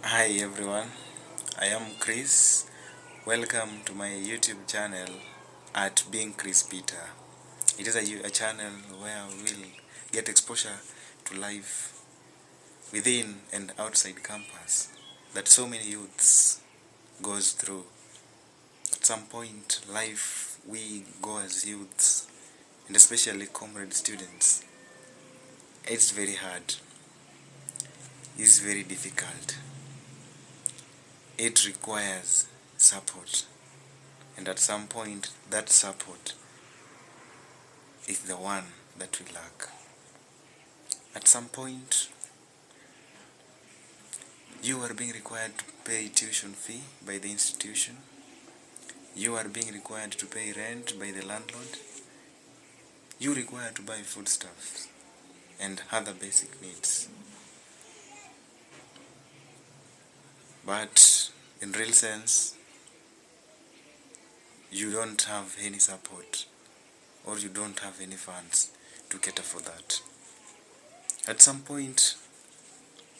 Hi everyone, I am Chris. Welcome to my YouTube channel at Being Chris Peter. It is a channel where we'll get exposure to life within and outside campus that so many youths goes through. At some point, life we go as youths, and especially comrade students, it's very hard, it's very difficult. It requires support, and at some point, that support is the one that we lack. At some point, you are being required to pay tuition fee by the institution. You are being required to pay rent by the landlord. You require to buy foodstuffs and other basic needs. But in real sense, you don't have any support or you don't have any funds to cater for that. At some point,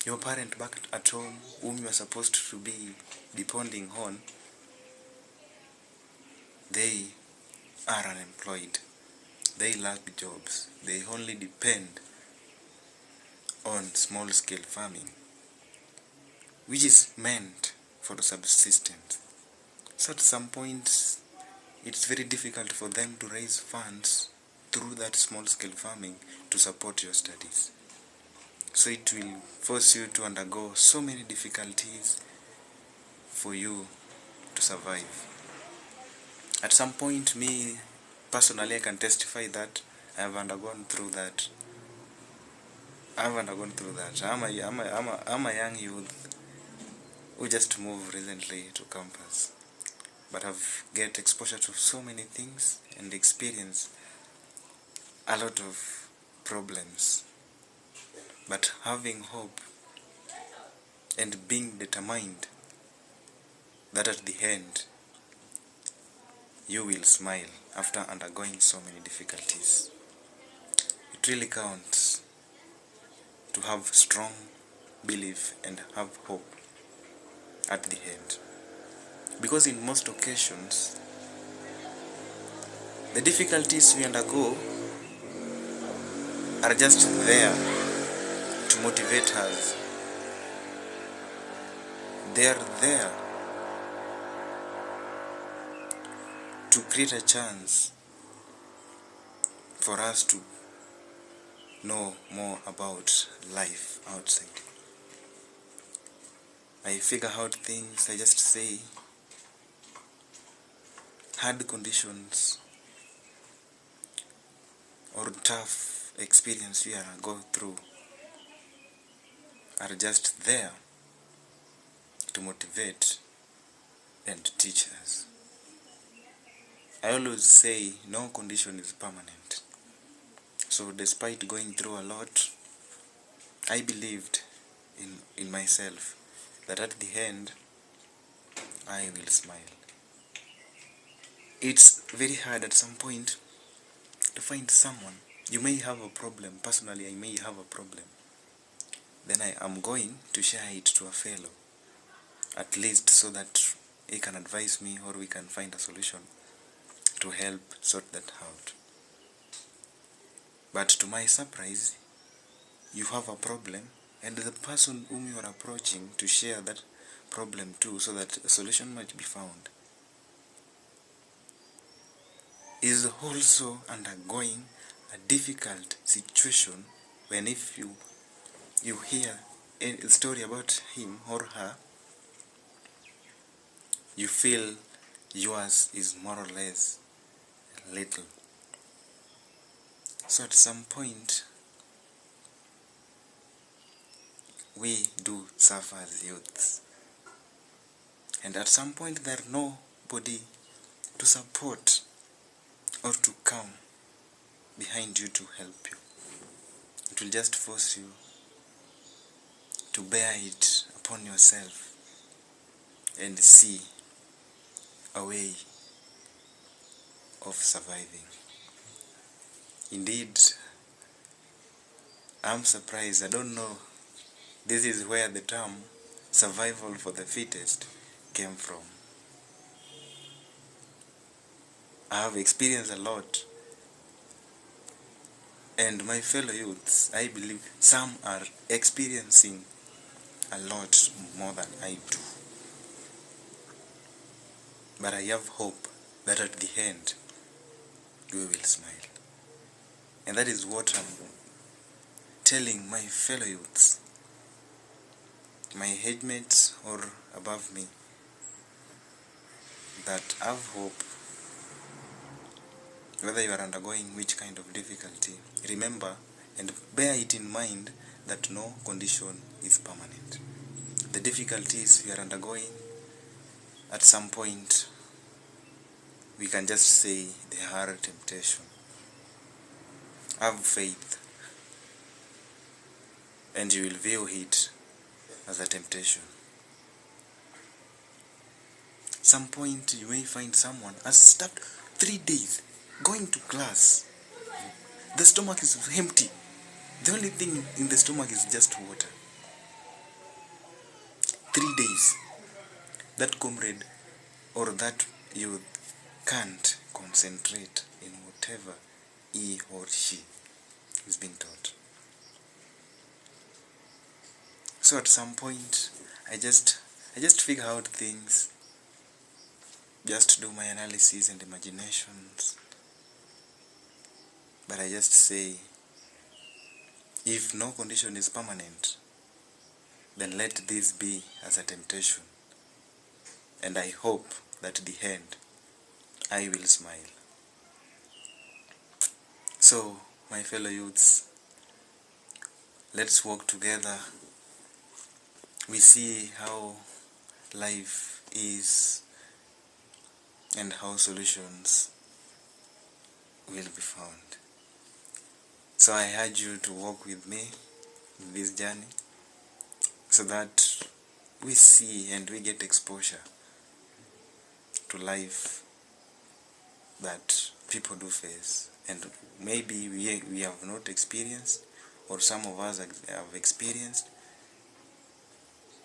your parent back at home, whom you are supposed to be depending on, they are unemployed. They lack jobs. They only depend on small scale farming, which is meant for subsistence. So at some point, it's very difficult for them to raise funds through that small scale farming to support your studies. So it will force you to undergo so many difficulties for you to survive. At some point, me personally, I can testify that I have undergone through that. I'm a young youth who just moved recently to campus, but I've get exposure to so many things and experience a lot of problems. But having hope and being determined that at the end you will smile after undergoing so many difficulties. It really counts to have strong belief and have hope at the end. Because in most occasions, the difficulties we undergo are just there to motivate us. They are there to create a chance for us to know more about life outside. I figure out things, I just say hard conditions or tough experience we are going through are just there to motivate and teach us. I always say no condition is permanent. So despite going through a lot, I believed in myself that at the end I will smile. It's very hard at some point to find someone. You may have a problem. Personally, I may have a problem. Then I am going to share it to a fellow, at least so that he can advise me or we can find a solution to help sort that out. But to my surprise, you have a problem and the person whom you are approaching to share that problem to so that a solution might be found is also undergoing a difficult situation. When if you hear a story about him or her, you feel yours is more or less little. So at some point we do suffer as youths, and at some point there nobody to support or to come behind you to help you. It will just force you to bear it upon yourself and see a way of surviving. Indeed, I'm surprised. I don't know. This is where the term survival for the fittest came from. I have experienced a lot, and my fellow youths, I believe some are experiencing a lot more than I do. But I have hope that at the end, we will smile. And that is what I'm telling my fellow youths, my age mates or above me, that have hope. Whether you are undergoing which kind of difficulty, remember and bear it in mind that no condition is permanent. The difficulties we are undergoing, at some point, we can just say they are a temptation. Have faith, and you will view it as a temptation. Some point you may find someone has stopped 3 days going to class. The stomach is empty. The only thing in the stomach is just water. 3 days. That comrade or that youth can't concentrate in whatever he or she is being taught. So at some point, I just figure out things, just do my analysis and imaginations. But I just say, if no condition is permanent, then let this be as a temptation. And I hope that at the end, I will smile. So, my fellow youths, let's work together. We see how life is and how solutions will be found. So I urge you to walk with me in this journey so that we see and we get exposure to life that people do face, and maybe we have not experienced, or some of us have experienced,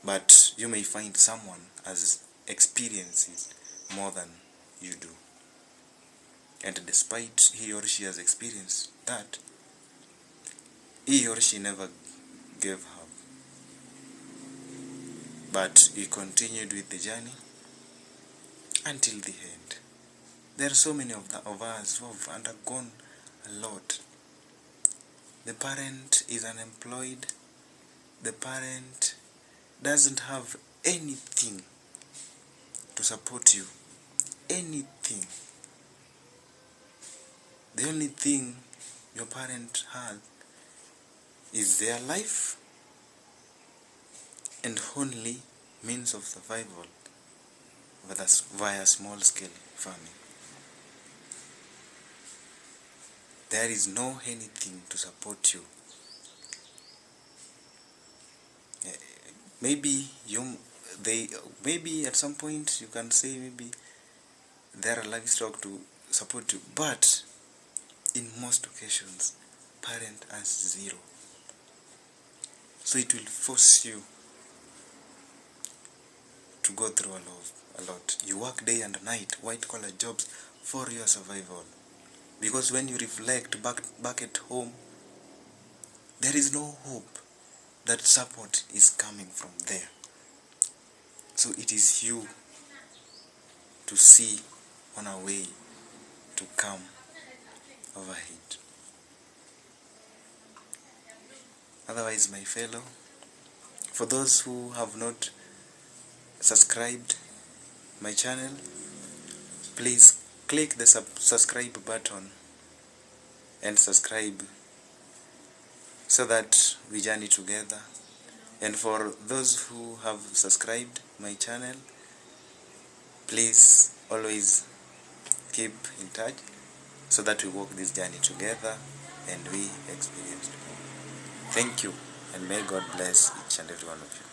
but you may find someone has experiences more than you do, and despite he or she has experienced that, he or she never gave up, but he continued with the journey until the end. There are so many of us who have undergone a lot. The parent is unemployed. The parent doesn't have anything to support you. Anything. The only thing your parent has is their life and only means of survival via small-scale farming. There is no anything to support you. Maybe at some point you can say maybe there are livestock to support you, but in most occasions, parent has zero. So it will force you to go through a lot. You work day and night, white-collar jobs for your survival. Because when you reflect back at home, there is no hope that support is coming from there. So it is you to see on a way to come over it. Otherwise, my fellow, for those who have not subscribed my channel, please click the subscribe button and subscribe so that we journey together. And for those who have subscribed my channel, please always keep in touch so that we walk this journey together and we experience it. Thank you, and may God bless each and every one of you.